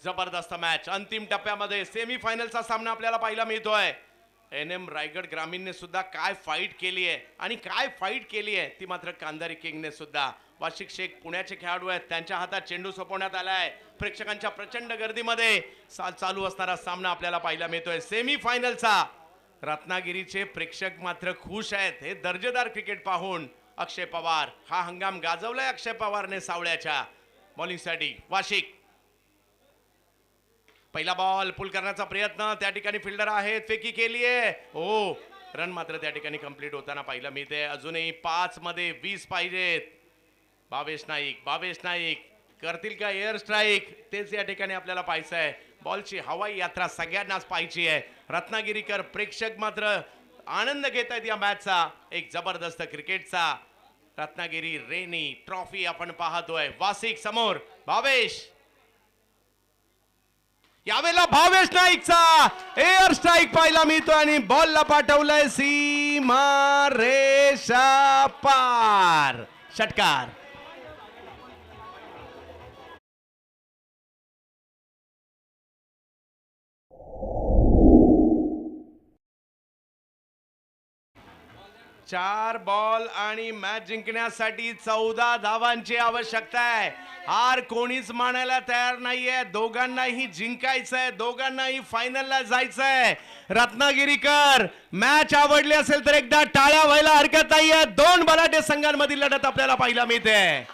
जबरदस्त मॅच अंतिम टप्प्यामध्ये सेमीफायनलचा सामना आपल्याला पाहायला मिळतोय. एनएम रायगड ग्रामीणने सुद्धा काय फाईट केली आहे आणि काय फाईट केली आहे ती मात्र कांदारी किंगने सुद्धा. वाशिक शेख पुण्याचे खेळाडू आहेत, त्यांच्या हातात चेंडू सोपवण्यात आलाय. प्रेक्षकांच्या प्रचंड गर्दीमध्ये चालू असणारा सामना आपल्याला पाहायला मिळतोय सेमीफायनलचा. रत्नागिरीचे प्रेक्षक मात्र खुश आहेत हे दर्जेदार क्रिकेट पाहून. अक्षय पवार हा हंगाम गाजवलाय अक्षय पवारने सावळ्याच्या बॉलिंगसाठी. वाशिक पहिला बॉल पुल करण्याचा प्रयत्न, त्या ठिकाणी फिल्डर आहेत, फेकी केली आहे. हो, रन मात्र त्या ठिकाणी कंप्लीट होताना पाहायला मिळते. अजूनही 5 मध्ये 20 पाहिजेत. भावेश नाईक करतील का एअर स्ट्राईक तेच या ठिकाणी आपल्याला पाहायचं आहे. बॉलची हवाई यात्रा सगळ्यांनाच पाहायची आहे. रत्नागिरीकर प्रेक्षक मात्र आनंद घेत आहेत या मॅचचा, एक जबरदस्त क्रिकेटचा. रत्नागिरी रेनी ट्रॉफी आपण पाहतोय. वासिक समोर भावेश, यावेळेला भावेश नाईकचा एअर स्ट्राईक पाहायला मिळतो आणि बॉलला पाठवलंय सीमा रेषा पार. षटकार. चार बॉल आणि मॅच जिंकण्यासाठी 14 धावांची आवश्यकता आहे. हार कोणीच मानायला तयार नाहीये. दोघांनाही जिंकायचंय, दोघांनाही फायनलला जायचंय. रत्नागिरीकर मॅच आवडली असेल तर एकदा टाळ्या व्हायला हरकत नाहीये. दोन बलाढ्य संघांमधील लढत आपल्याला पाहायला मिळते.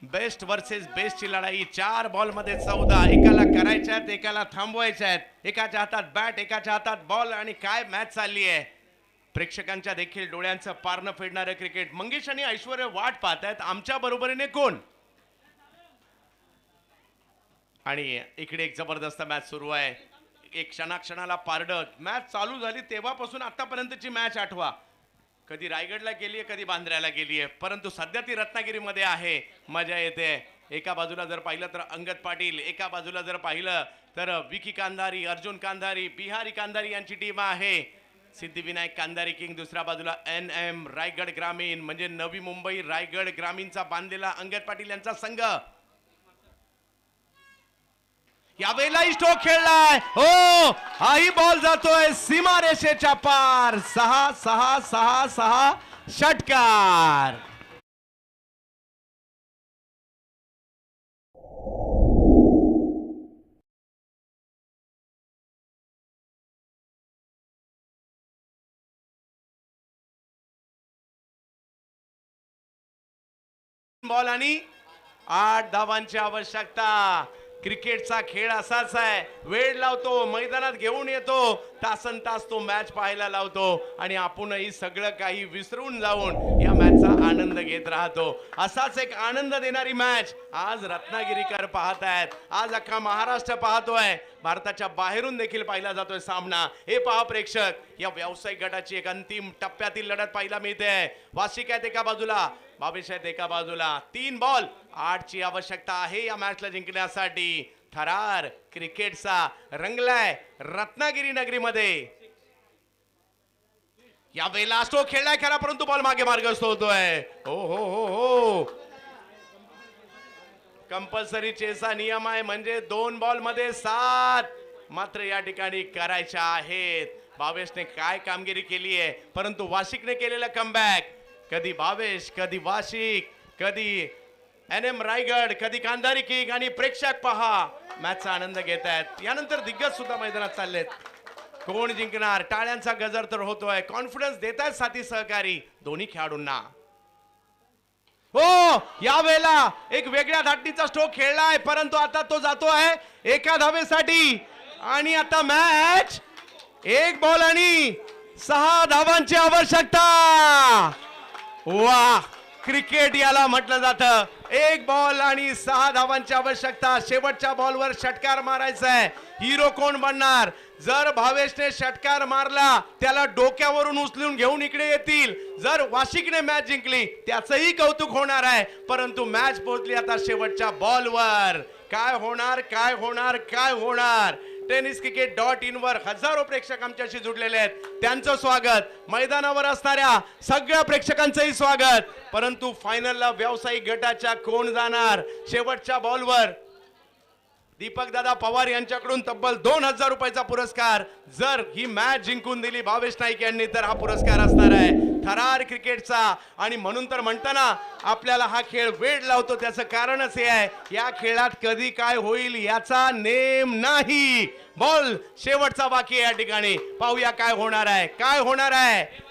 बेस्ट वर्सेस बेस्टची लढाई. 4 बॉल मध्ये 14. एकाला करायच्यात, एकाला थांबवायच्यात. एकाच्या हातात बॅट, एकाच्या हातात बॉल आणि काय मॅच चालली आहे. प्रेक्षकांच्या देखील डोळ्यांचं पारणं फेडणारं क्रिकेट. मंगेश आणि ऐश्वर्य वाट पाहतायत आमच्या बरोबरीने कोण. आणि इकडे एक जबरदस्त मॅच सुरू आहे. एक क्षणाक्षणाला पारडं. मॅच चालू झाली तेव्हापासून आतापर्यंतची मॅच आठवा. कधी रायगडला गेलीये, कधी बांद्र्याला गेलीये, परंतु सध्या ती रत्नागिरीमध्ये आहे. मजा येते. एका बाजूला जर पाहिलं तर अंगद पाटील, एका बाजूला जर पाहिलं तर विकी कांधारी, अर्जुन कांधारी, बिहारी कांधारी यांची टीम आहे. सिद्धिविनायक कांधारी किंग दुसऱ्या बाजूला. एनएम रायगड ग्रामीण म्हणजे नवी मुंबई रायगड ग्रामीणचा बांधलेला अंगद पाटील यांचा संघ. यावेळेला स्ट्रोक खेळलाय. हो, हाही बॉल जातोय सीमारेषेच्या पार. 6-6-6-6 षटकार. बॉल आणि 8 धावांची आवश्यकता. क्रिकेटचा खेळ असाच आहे. वेळ लावतो, मैदानात घेऊन येतो, तासन तास तो मॅच पाहायला लावतो आणि आपणही सगळं काही विसरून जाऊन या मॅचचा आनंद घेत राहतो. असाच एक आनंद देणारी मॅच आज रत्नागिरीकर पाहतायत. आज अख्खा महाराष्ट्र पाहतोय. भारताच्या बाहेरून देखील पाहिला जातोय सामना. हे पहा प्रेक्षक, या व्यावसायिक गटाची एक अंतिम टप्प्यातील लढत पाहायला मिळते. वाशिक आहेत एका बाजूला, भावेश आहेत एका बाजूला. 3 बॉल 8 ची आवश्यकता आहे या मॅचला जिंकण्यासाठी. थरार क्रिकेटचा रंगलाय रत्नागिरी नगरीमध्ये. या वेळेला स्ट्रोक खेळलाय खरा, परंतु बॉल मागे मार्गस्थ होतोय. हो हो हो हो, कंपल्सरी चेसा नियम आहे म्हणजे 2 बॉल मध्ये 7 मात्र या ठिकाणी करायच्या आहेत. भावेशने काय कामगिरी केली आहे, परंतु वाशिकने केलेला कमबॅक. कधी भावेश, कधी वाशिक, कधी एनएम रायगड, कधी कांधारी किंग आणि प्रेक्षक पहा मॅचचा आनंद घेत आहेत. यानंतर दिग्गज सुद्धा मैदानात चाललेत. कोण जिंकणार, टाळ्यांचा गजर तर होतोय. कॉन्फिडन्स देत आहेत साथी सहकारी दोन्ही खेळाडूंना. हो, या वेळेला एक वेगळ्या धाटणीचा स्ट्रोक खेळलाय, परंतु आता तो जातो आहे एका धावेसाठी. आणि आता मॅच 1 बॉल आणि 6 धावांची आवश्यकता. वाह, क्रिकेट याला म्हटलं जातं. 1 बॉल आणि 6 धावांची आवश्यकता. शेवटच्या बॉलवर षटकार मारायचा आहे. हिरो कोण बनणार. जर भावेशने षटकार मारला त्याला डोक्यावरून उचलून घेऊन इकडे येतील. जर वाशिकने मॅच जिंकली त्याचंही कौतुक होणार आहे. परंतु मॅच पोहोचली आता शेवटच्या बॉलवर. काय होणार, काय होणार, काय होणार. tenniscricket.in वर हजारो प्रेक्षक आमच्याशी जुडलेले आहेत, त्यांचं स्वागत. मैदानावर असणाऱ्या सगळ्या प्रेक्षकांचंही स्वागत. परंतु फायनलला व्यावसायिक गटाच्या कोण जाणार? शेवटच्या बॉलवर दीपक दादा पवार यांच्याकडून तब्बल 2000 रुपयाचा पुरस्कार. जर ही मॅच जिंकून दिली भावेश नाईक यांनी तर हा पुरस्कार असणार आहे थरार क्रिकेटचा. आणि म्हणून तर म्हणताना आपल्याला हा खेळ वेळ लावतो त्याचं कारणच हे आहे, या खेळात कधी काय होईल याचा नेम नाही. बॉल शेवटचा बाकी आहे या ठिकाणी. पाहूया काय होणार आहे, काय होणार आहे.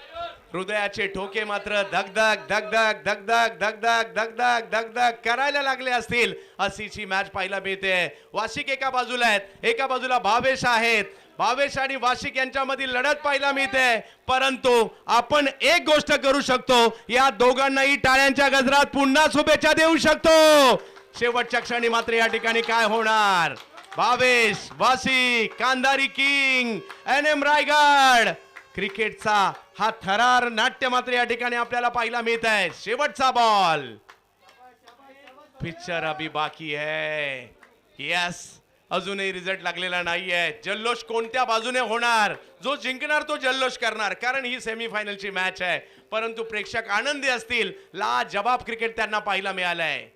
हृदयाचे ठोके मात्र धगधग धगधग धगधग धगधग धगधग धगधग करायला लागले असतील अशीची मॅच पाहायला मिळते. वाशिक एका बाजूला आहेत, एका बाजूला भावेश आहेत. भावेश आणि वाशिक यांच्यामधील लढत पाहायला मिळते. परंतु आपण एक गोष्ट करू शकतो, या दोघांनाही टाळ्यांच्या गजरात पुन्हा शुभेच्छा देऊ शकतो. शेवटच्या क्षणी मात्र या ठिकाणी काय होणार? भावेश, वाशिक, कांधारी किंग, NM रायगड. क्रिकेटचा हा थरार नाट्य मात्र या ठिकाणी आपल्याला पाहायला मिळत आहे. शेवटचा बॉल. पिक्चर अभी बाकी है. यस, अजूनही रिझल्ट लागलेला नाहीये. जल्लोष कोणत्या बाजूने होणार? जो जिंकणार तो जल्लोष करणार, कारण ही सेमीफायनलची मॅच आहे. परंतु प्रेक्षक आनंदी असतील. लाजवाब क्रिकेट त्यांना पाहायला मिळालंय.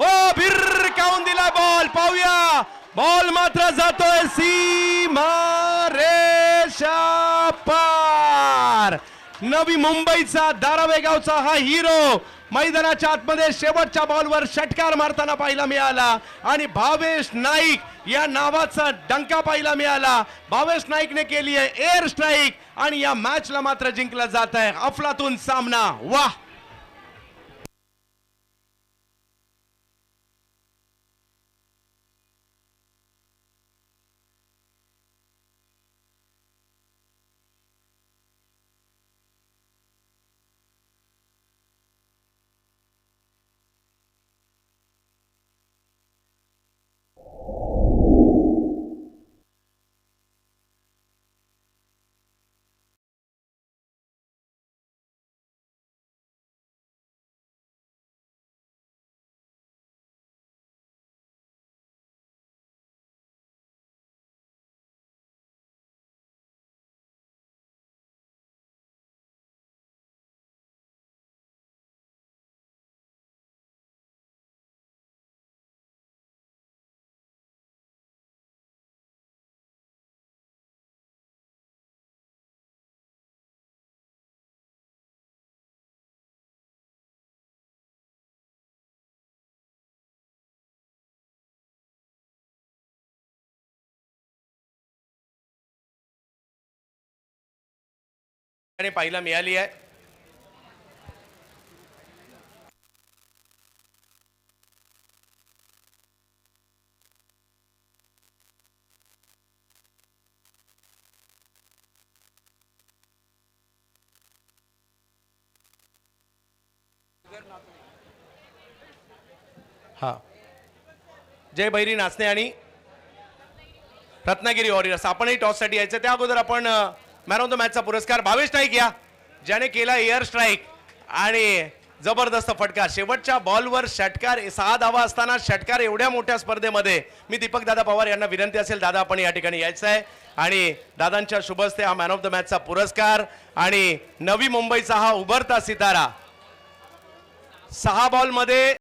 हो, भिरकावून दिला बॉल. पाहूया, बॉल मात्र जातोय सीमा रेषा पार. नवी मुंबईचा धारावेगावचा हा हिरो मैदानाच्या आतमध्ये शेवटच्या बॉलवर षटकार मारताना पाहायला मिळाला आणि भावेश नाईक या नावाचा डंका पाहायला मिळाला. भावेश नाईकने केली आहे एअर स्ट्राईक आणि या मॅचला मात्र जिंकला जात आहे. अफलातून सामना. वाह. पाहायला मिळाली आहे. हा, जय भैरी नाचणे आणि रत्नागिरी वॉरियर्स. आपणही टॉस साठी यायचं. त्या अगोदर आपण मॅन ऑफ द मॅचचा पुरस्कार भावेश नाईक या, ज्याने केला एअर स्ट्राईक आणि जबरदस्त फटका. शेवटच्या बॉलवर षटकार, 6 धावा असताना षटकार एवढ्या मोठ्या स्पर्धेमध्ये. मी दीपक दादा पवार यांना विनंती असेल, दादा आपण या ठिकाणी यायचं आहे आणि दादांच्या शुभ हस्ते हा मॅन ऑफ द मॅचचा पुरस्कार आणि नवी मुंबईचा हा उभरता सितारा. 6 बॉलमध्ये